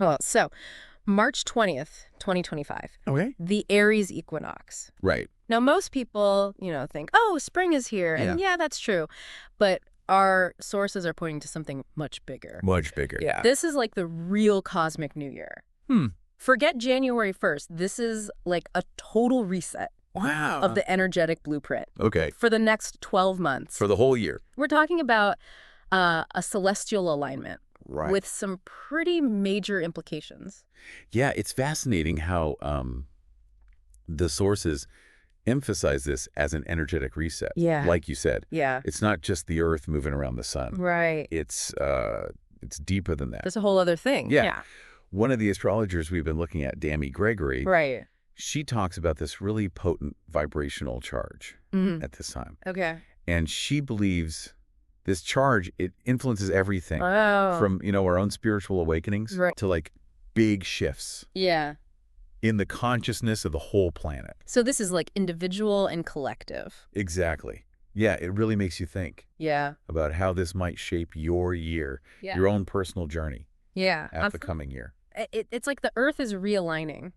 Well, so March 20th, 2025, Okay. the Aries Equinox. Right. Now, most people, think, oh, spring is here. Yeah. And yeah, that's true. But our sources are pointing to something much bigger. Much bigger. Yeah. This is like the real cosmic New Year. Forget January 1st. This is like a total reset Wow. of the energetic blueprint Okay. for the next 12 months. For the whole year. We're talking about a celestial alignment Right. with some pretty major implications. Yeah, it's fascinating how the sources emphasize this as an energetic reset. Yeah. Like you said. Yeah. It's not just the Earth moving around the sun. Right. It's deeper than that. That's a whole other thing. Yeah. One of the astrologers we've been looking at, Dami Gregory, Right. she talks about this really potent vibrational charge at this time. Okay. And she believes this charge, it influences everything Oh. from, our own spiritual awakenings Right. to like big shifts Yeah. in the consciousness of the whole planet. So this is like individual and collective. Exactly. Yeah, it really makes you think Yeah. about how this might shape your year, Yeah. your own personal journey Yeah. at the coming year. It's like the Earth is realigning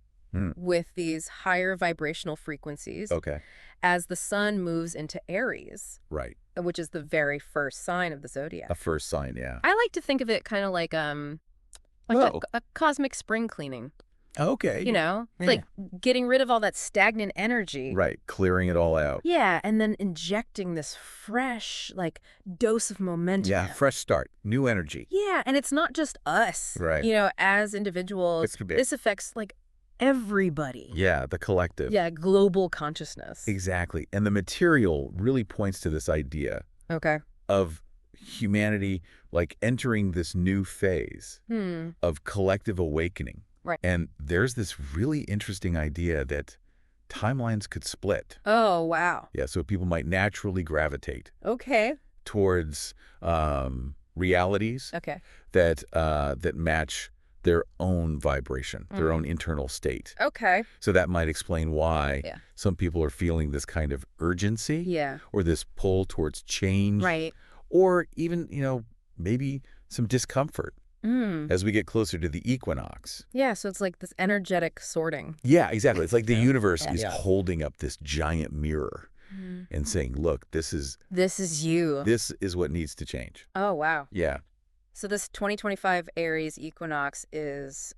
with these higher vibrational frequencies Okay. as the sun moves into Aries, Right. which is the very first sign of the zodiac. A first sign, yeah. I like to think of it kind of like Whoa. a cosmic spring cleaning. Okay. It's like getting rid of all that stagnant energy. Right. Clearing it all out. Yeah, and then injecting this fresh, like, dose of momentum. Yeah. Fresh start. New energy. Yeah, and it's not just us. Right. As individuals, this affects, like, everybody. Yeah. The collective. Yeah, global consciousness. Exactly. And the material really points to this idea Okay. of humanity, like, entering this new phase of collective awakening. Right. And there's this really interesting idea that timelines could split. Oh, wow. Yeah, so people might naturally gravitate Okay. towards realities Okay. that match their own vibration, their own internal state. Okay. So that might explain why Yeah. some people are feeling this kind of urgency Yeah. or this pull towards change. Right. Or even, maybe some discomfort as we get closer to the equinox. Yeah, so it's like this energetic sorting. Yeah, exactly. It's like the universe is Yeah. holding up this giant mirror and saying, look, this is you. this is what needs to change. Oh, wow. Yeah. So this 2025 Aries Equinox is,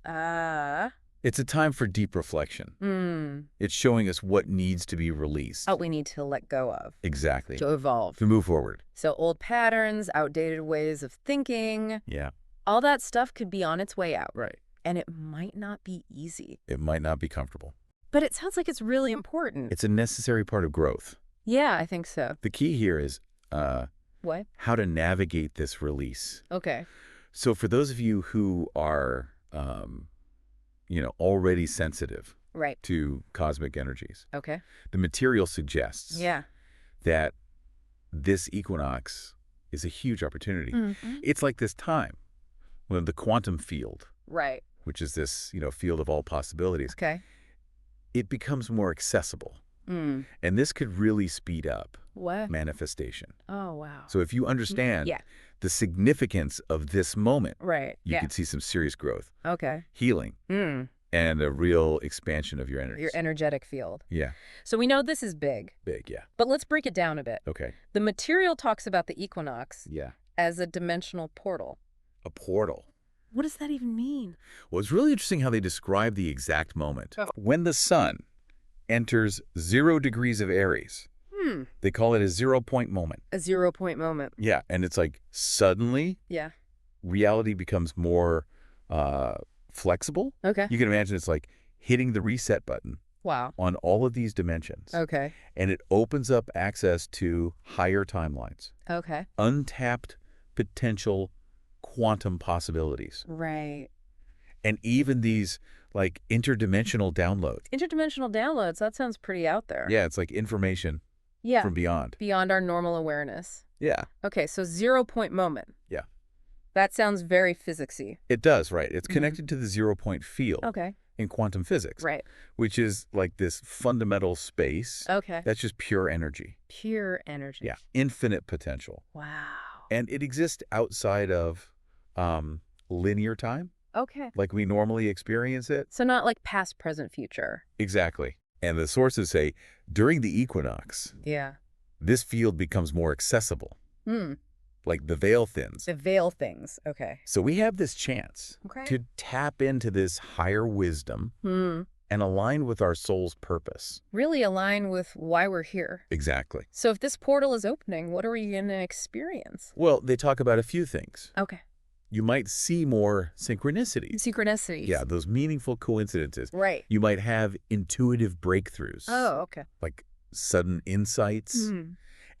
It's a time for deep reflection. It's showing us what needs to be released. what we need to let go of. Exactly. To evolve. To move forward. So old patterns, outdated ways of thinking, Yeah. all that stuff could be on its way out. Right. And it might not be easy. It might not be comfortable. But it sounds like it's really important. It's a necessary part of growth. Yeah, I think so. The key here is What? how to navigate this release. Okay. So for those of you who are, already sensitive Right. to cosmic energies, Okay. the material suggests Yeah. that this equinox is a huge opportunity. It's like this time when the quantum field, Right. which is this, field of all possibilities, Okay. it becomes more accessible. And this could really speed up What? manifestation. Oh, wow. So if you understand Yeah. the significance of this moment, Right. you could see some serious growth, Okay. healing, and a real expansion of your energy. Your energetic field. Yeah. So we know this is big, Big, yeah. but let's break it down a bit. Okay. The material talks about the equinox Yeah. as a dimensional portal. A portal. What does that even mean? Well, it's really interesting how they describe the exact moment. When the sun enters 0 degrees of Aries, they call it a 0-point moment. A 0-point moment. Yeah, and it's like suddenly Yeah. reality becomes more flexible. Okay. You can imagine it's like hitting the reset button Wow. on all of these dimensions. Okay. And it opens up access to higher timelines, Okay. untapped potential quantum possibilities, Right. and even these like interdimensional downloads. Interdimensional downloads, that sounds pretty out there. Yeah, it's like information Yeah. from beyond. Beyond our normal awareness. Yeah. Okay, so 0-point moment. Yeah. That sounds very physicsy. It does, right? It's connected to the 0-point field Okay. in quantum physics, Right. which is like this fundamental space Okay. that's just pure energy. Pure energy. Yeah, infinite potential. Wow. And it exists outside of linear time. Okay. like we normally experience it. So not like past, present, future. Exactly. And the sources say during the equinox, Yeah. this field becomes more accessible, like the veil thins. The veil things. Okay. So we have this chance to tap into this higher wisdom and align with our soul's purpose. Really align with why we're here. Exactly. So if this portal is opening, what are we going to experience? Well, they talk about a few things. Okay. You might see more synchronicities. Synchronicities. Yeah, those meaningful coincidences. Right. You might have intuitive breakthroughs. Oh, okay. Like sudden insights.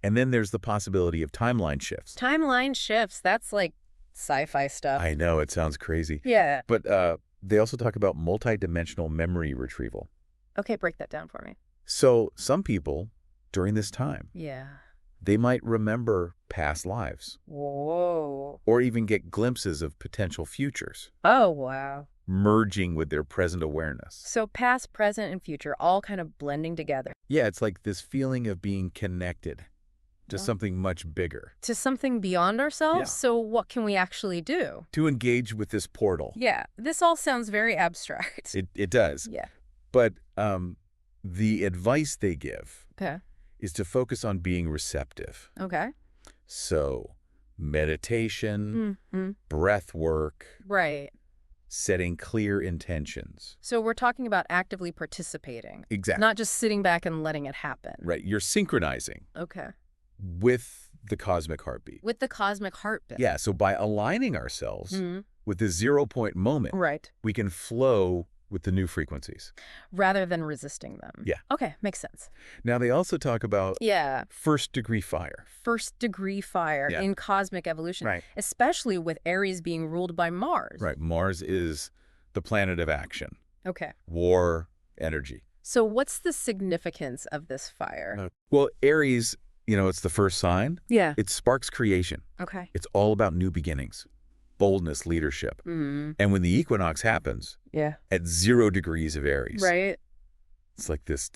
And then there's the possibility of timeline shifts. Timeline shifts. That's like sci-fi stuff. I know, it sounds crazy. Yeah. But they also talk about multidimensional memory retrieval. Okay, break that down for me. So some people, during this time, Yeah. they might remember past lives. Whoa. Or even get glimpses of potential futures, Oh, wow. merging with their present awareness. So past, present, and future all kind of blending together. Yeah, it's like this feeling of being connected to something much bigger. To something beyond ourselves? Yeah. So what can we actually do? To engage with this portal. Yeah, this all sounds very abstract. It does. Yeah. But the advice they give Okay. is to focus on being receptive. Okay. So meditation, breath work, Right. setting clear intentions. So we're talking about actively participating. Exactly. Not just sitting back and letting it happen. Right. You're synchronizing Okay. with the cosmic heartbeat. With the cosmic heartbeat. Yeah. So by aligning ourselves with the 0 point moment, Right. we can flow with the new frequencies. Rather than resisting them. Yeah. Okay, makes sense. Now, they also talk about Yeah. first-degree fire. First-degree fire Yeah. in cosmic evolution. Right. Especially with Aries being ruled by Mars. Right. Mars is the planet of action, Okay. war, energy. So what's the significance of this fire? Well, Aries, it's the first sign. Yeah. It sparks creation. Okay. It's all about new beginnings, boldness, leadership. And when the equinox happens Yeah. at 0 degrees of Aries, Right. it's like this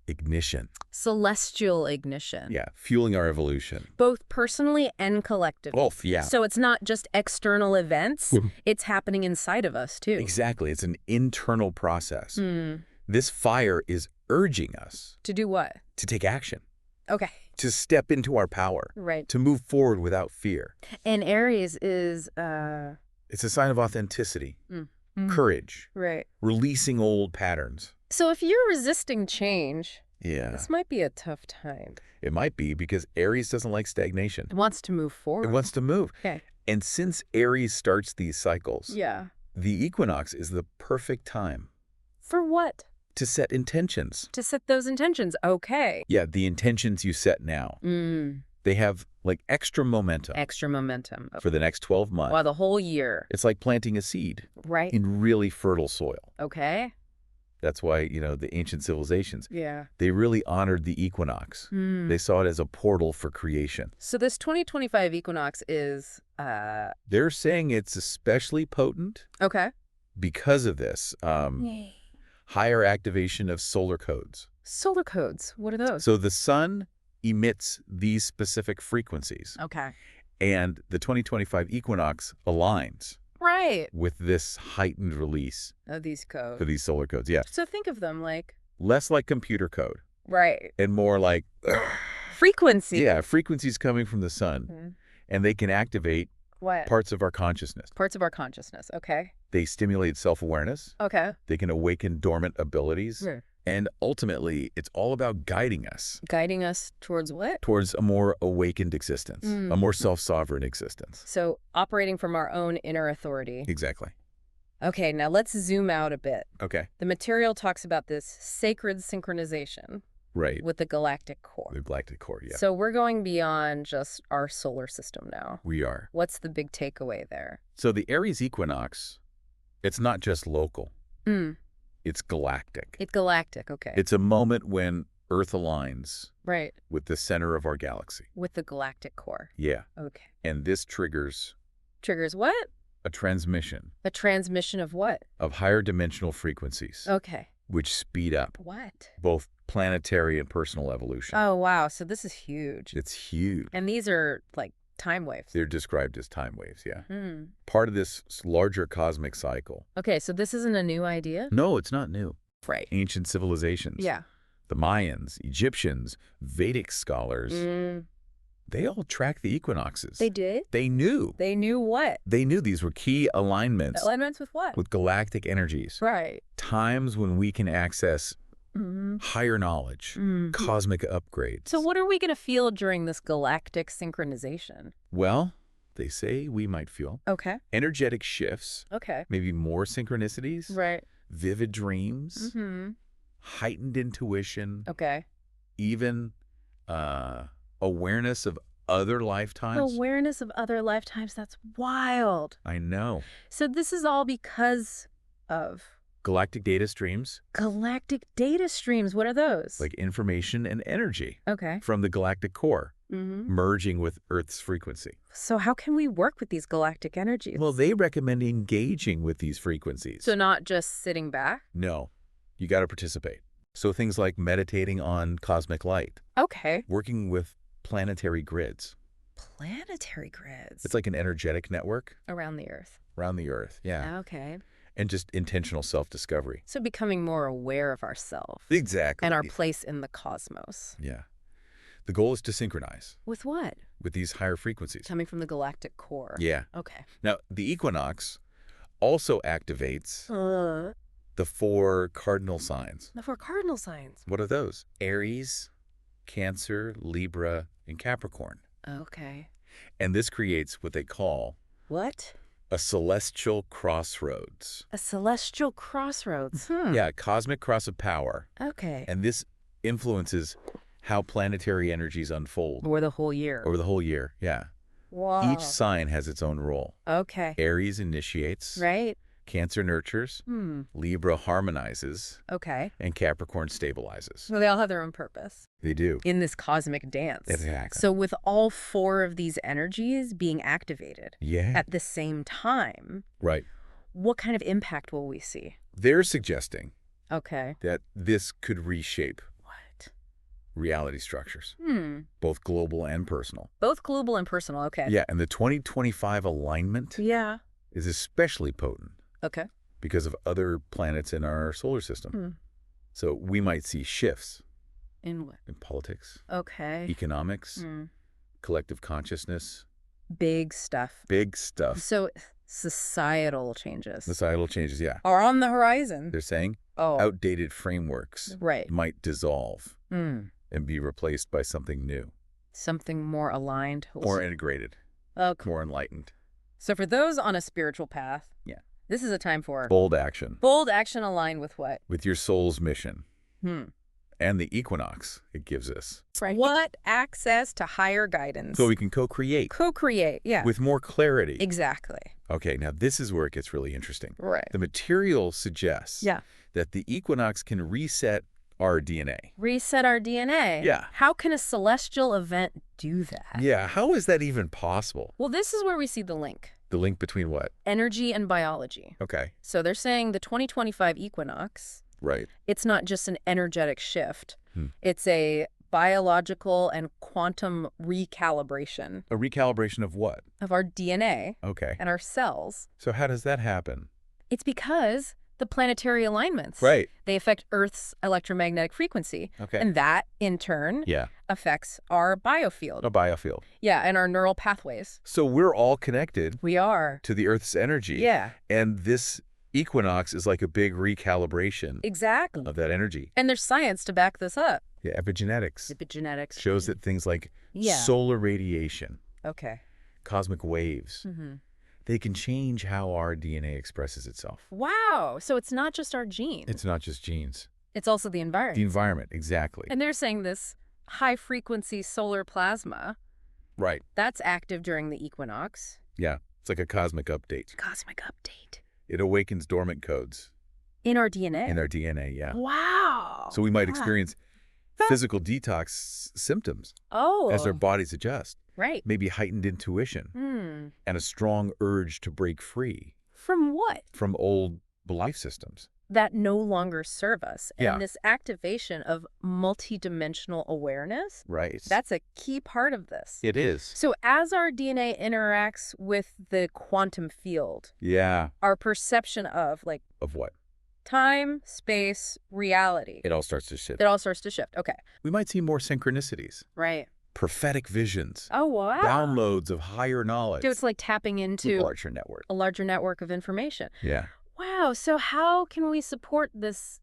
ignition. Celestial ignition. Yeah, fueling our evolution. Both personally and collectively. Both, yeah. So it's not just external events, it's happening inside of us too. Exactly. It's an internal process. This fire is urging us To do what? to take action, Okay. to step into our power, Right. to move forward without fear. And Aries is It's a sign of authenticity, courage, right. releasing old patterns. So if you're resisting change, Yeah. this might be a tough time. It might be because Aries doesn't like stagnation. It wants to move forward. It wants to move. Okay. And since Aries starts these cycles, Yeah. the equinox is the perfect time For what? to set intentions. To set those intentions. Okay. Yeah, the intentions you set now. They have like extra momentum Extra momentum. for the next 12 months. Wow, the whole year. It's like planting a seed Right. in really fertile soil. Okay. That's why, the ancient civilizations, Yeah. they really honored the equinox. They saw it as a portal for creation. So this 2025 equinox is, They're saying it's especially potent okay. because of this higher activation of solar codes. Solar codes. What are those? So the sun emits these specific frequencies, Okay. and the 2025 equinox aligns Right. with this heightened release Of these codes. for these solar codes. Yeah. So think of them like, Less like computer code right. and more like, Frequency. yeah, frequencies coming from the sun, and they can activate What? parts of our consciousness. Parts of our consciousness. Okay. They stimulate self-awareness. Okay. They can awaken dormant abilities. Right. And ultimately, it's all about guiding us Guiding us towards what? towards a more awakened existence, a more self-sovereign existence. So operating from our own inner authority. Exactly. Okay, now let's zoom out a bit. Okay. The material talks about this sacred synchronization Right. with the galactic core. The galactic core, yeah. So we're going beyond just our solar system now. We are. What's the big takeaway there? So the Aries Equinox, it's not just local. It's galactic. It's galactic, okay. It's a moment when Earth aligns right. with the center of our galaxy. With the galactic core. Yeah. Okay. And this triggers Triggers what? a transmission A transmission of what? of higher dimensional frequencies, Okay. which speed up What? both planetary and personal evolution. Oh, wow. So this is huge. It's huge. And these are like time waves. They're described as time waves, yeah. Hmm. Part of this larger cosmic cycle. Okay, so this isn't a new idea? No, it's not new. Right. Ancient civilizations. Yeah. The Mayans, Egyptians, Vedic scholars, they all track the equinoxes. They did? They knew. They knew what? They knew these were key alignments. Alignments with what? With galactic energies. Right. Times when we can access higher knowledge, cosmic upgrades. So what are we going to feel during this galactic synchronization? Well, they say we might feel Okay. energetic shifts, Okay. maybe more synchronicities, Right. vivid dreams, Mm-hmm. heightened intuition, Okay. even awareness of other lifetimes. Awareness of other lifetimes, that's wild. I know. So this is all because of Galactic data streams, galactic data streams. What are those? like information and energy Okay. from the galactic core, Mm-hmm. merging with Earth's frequency. So how can we work with these galactic energies? Well, they recommend engaging with these frequencies. So not just sitting back? No, you got to participate. So things like meditating on cosmic light, Okay. working with planetary grids. Planetary grids. It's like an energetic network around the Earth. around the Earth, yeah. Okay. And just intentional self-discovery. So becoming more aware of ourselves. Exactly. And our place in the cosmos. Yeah. The goal is to synchronize With what? with these higher frequencies. Coming from the galactic core. Yeah. Okay. Now, the equinox also activates the 4 cardinal signs. The 4 cardinal signs. What are those? Aries, Cancer, Libra, and Capricorn. Okay. And this creates what they call What? a celestial crossroads. A celestial crossroads. Yeah, a cosmic cross of power. Okay. And this influences how planetary energies unfold Or the whole year. over the whole year. Yeah. Wow. Each sign has its own role. Okay. Aries initiates, Right? Cancer nurtures, Libra harmonizes, Okay. and Capricorn stabilizes. So they all have their own purpose They do. in this cosmic dance. Exactly. So with all 4 of these energies being activated Yeah. at the same time, Right. what kind of impact will we see? They're suggesting Okay. that this could reshape What? reality structures, both global and personal. Both global and personal. Okay. Yeah, and the 2025 alignment Yeah. is especially potent Okay. because of other planets in our solar system. So we might see shifts In what? in politics, Okay. economics, collective consciousness, Big stuff. big stuff. So societal changes Societal changes, yeah. are on the horizon. They're saying Oh. outdated frameworks Right. might dissolve and be replaced by something new, Something more aligned. more integrated, Okay. more enlightened. So for those on a spiritual path, Yeah. this is a time for Bold action bold action aligned with what? with your soul's mission. Hmm. And the equinox it gives us. Right. What? Access to higher guidance. So we can co-create Co-create. Yeah. with more clarity. Exactly. Okay, now this is where it gets really interesting. Right. The material suggests Yeah. that the equinox can reset our DNA. Reset our DNA. Yeah. How can a celestial event do that? Yeah, how is that even possible? Well, this is where we see the link. The link between what? Energy and biology. Okay, So they're saying the 2025 equinox, right. it's not just an energetic shift. It's a biological and quantum recalibration A recalibration of what? of our DNA Okay. and our cells. So how does that happen? It's because the planetary alignments. Right. They affect Earth's electromagnetic frequency. Okay. And that, in turn, Yeah, affects our biofield. a biofield. Yeah, and our neural pathways. So we're all connected We are. to the Earth's energy. Yeah. And this equinox is like a big recalibration Exactly. of that energy. And there's science to back this up. Yeah, epigenetics Epigenetics. shows that things like Yeah. solar radiation, Okay. cosmic waves, they can change how our DNA expresses itself. Wow. So it's not just our genes. It's not just genes. It's also the environment. The environment, exactly. And they're saying this high-frequency solar plasma, Right. that's active during the equinox. Yeah. It's like a cosmic update. Cosmic update. It awakens dormant codes In our DNA. in our DNA, yeah. Wow. So we might experience physical detox symptoms Oh. as our bodies adjust. Right. Maybe heightened intuition and a strong urge to break free From what? from old belief systems that no longer serve us. Yeah. And this activation of multidimensional awareness, Right. that's a key part of this. It is. So as our DNA interacts with the quantum field, Yeah. our perception of like Of what? time, space, reality, It all starts to shift. it all starts to shift. Okay. We might see more synchronicities, Right. prophetic visions, Oh, wow. downloads of higher knowledge. So it's like tapping into larger network. a larger network of information. Yeah. Wow. So how can we support this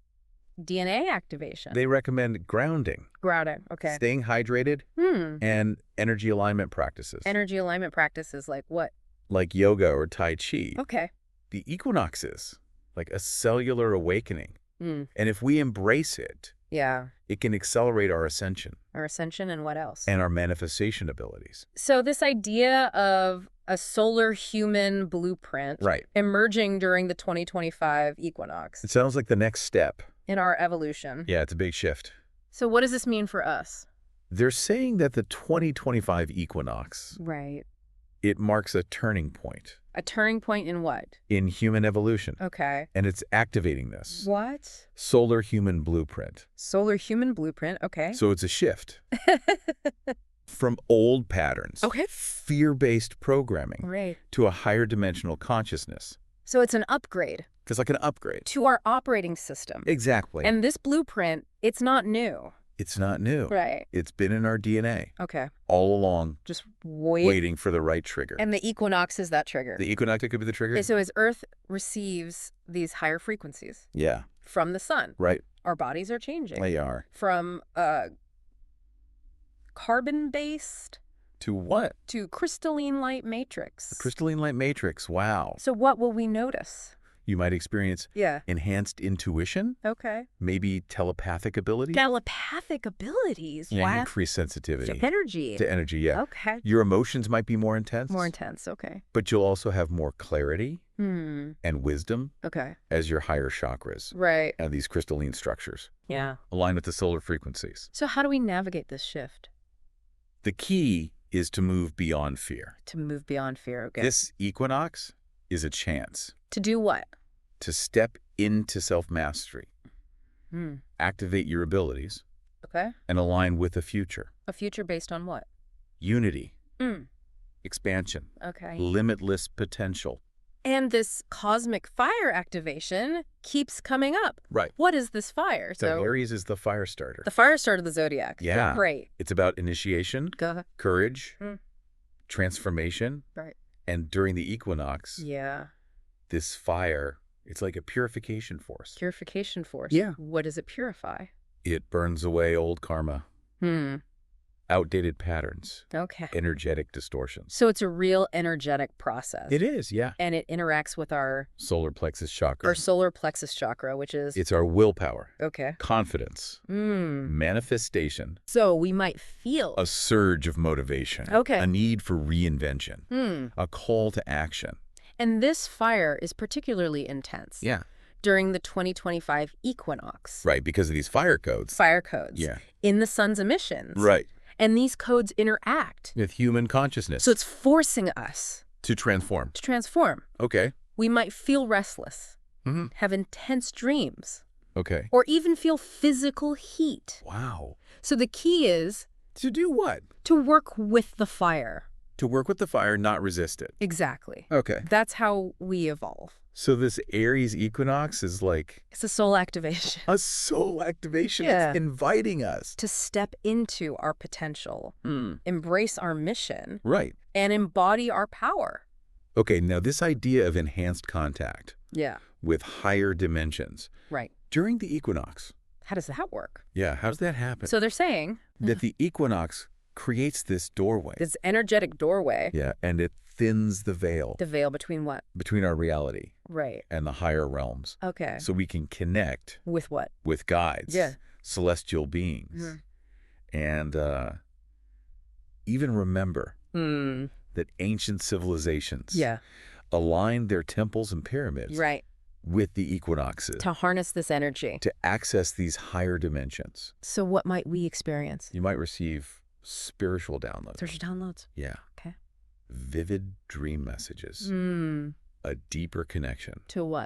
DNA activation? They recommend grounding, Grounding. Okay. staying hydrated, and energy alignment practices. Energy alignment practices like what? Like yoga or Tai Chi. Okay. The equinoxes, like a cellular awakening. Mm. And if we embrace it, Yeah. it can accelerate our ascension Our ascension and what else? and our manifestation abilities. So this idea of a solar human blueprint Right. emerging during the 2025 equinox It sounds like the next step. in our evolution. Yeah, it's a big shift. So what does this mean for us? They're saying that the 2025 equinox, Right. it marks a turning point A turning point in what? in human evolution. Okay. And it's activating this What? solar human blueprint. Solar human blueprint. Okay. So it's a shift from old patterns, Okay. fear-based programming, Right. to a higher dimensional consciousness. So it's an upgrade It's like an upgrade. to our operating system. Exactly. And this blueprint, it's not new. It's not new. Right. It's been in our DNA Okay. all along, Just wait. waiting for the right trigger. And the equinox is that trigger. The equinox could be the trigger? So as Earth receives these higher frequencies Yeah, from the sun, right. our bodies are changing. They are. From carbon-based To what? to crystalline light matrix. The crystalline light matrix. Wow. So what will we notice? You might experience Yeah. enhanced intuition, Okay. maybe telepathic ability. Telepathic abilities. Yeah, Wow. increased sensitivity Energy. to energy, yeah. Okay. Your emotions might be more intense. More intense. Okay. But you'll also have more clarity and wisdom Okay. as your higher chakras Right. and these crystalline structures Yeah. align with the solar frequencies. So how do we navigate this shift? The key is to move beyond fear. To move beyond fear. Okay. This equinox is a chance To do what? to step into self-mastery, activate your abilities, Okay. and align with the future. A future based on what? Unity, expansion, Okay. limitless potential. And this cosmic fire activation keeps coming up. Right. What is this fire? So Aries is the fire starter. The fire starter of the Zodiac. Yeah. Great. It's about initiation, Go ahead. courage, transformation, Right. and during the equinox, Yeah. this fire, it's like a purification force. Purification force. Yeah. What does it purify? It burns away old karma, outdated patterns, Okay. energetic distortions. So it's a real energetic process. It is, yeah. And it interacts with our Solar plexus chakra. solar plexus chakra, which is... It's our willpower, Okay. confidence, manifestation, So we might feel... a surge of motivation, Okay. a need for reinvention, a call to action. And this fire is particularly intense. Yeah. During the 2025 equinox. Right, because of these fire codes. Fire codes. Yeah. In the sun's emissions. Right. And these codes interact. With human consciousness. So it's forcing us to transform. to transform. Okay. We might feel restless, have intense dreams, Okay. or even feel physical heat. Wow. So the key is To do what? to work with the fire. To work with the fire, not resist it. Exactly. Okay. That's how we evolve. So this Aries equinox is like It's a soul activation. a soul activation. Yeah. It's inviting us. To step into our potential, embrace our mission, Right. and embody our power. Okay, now this idea of enhanced contact Yeah. with higher dimensions Right. during the equinox. How does that work? Yeah, how does that happen? So they're saying that the equinox creates this doorway. this energetic doorway, Yeah, and it thins the veil the veil between what? between our reality Right. and the higher realms. Okay. So we can connect With what? with guides, Yeah. celestial beings, and even remember that ancient civilizations Yeah. aligned their temples and pyramids Right. with the equinoxes To harness this energy. to access these higher dimensions. So what might we experience? You might receive spiritual downloads. Search downloads. Yeah. Okay. Vivid dream messages. A deeper connection To what?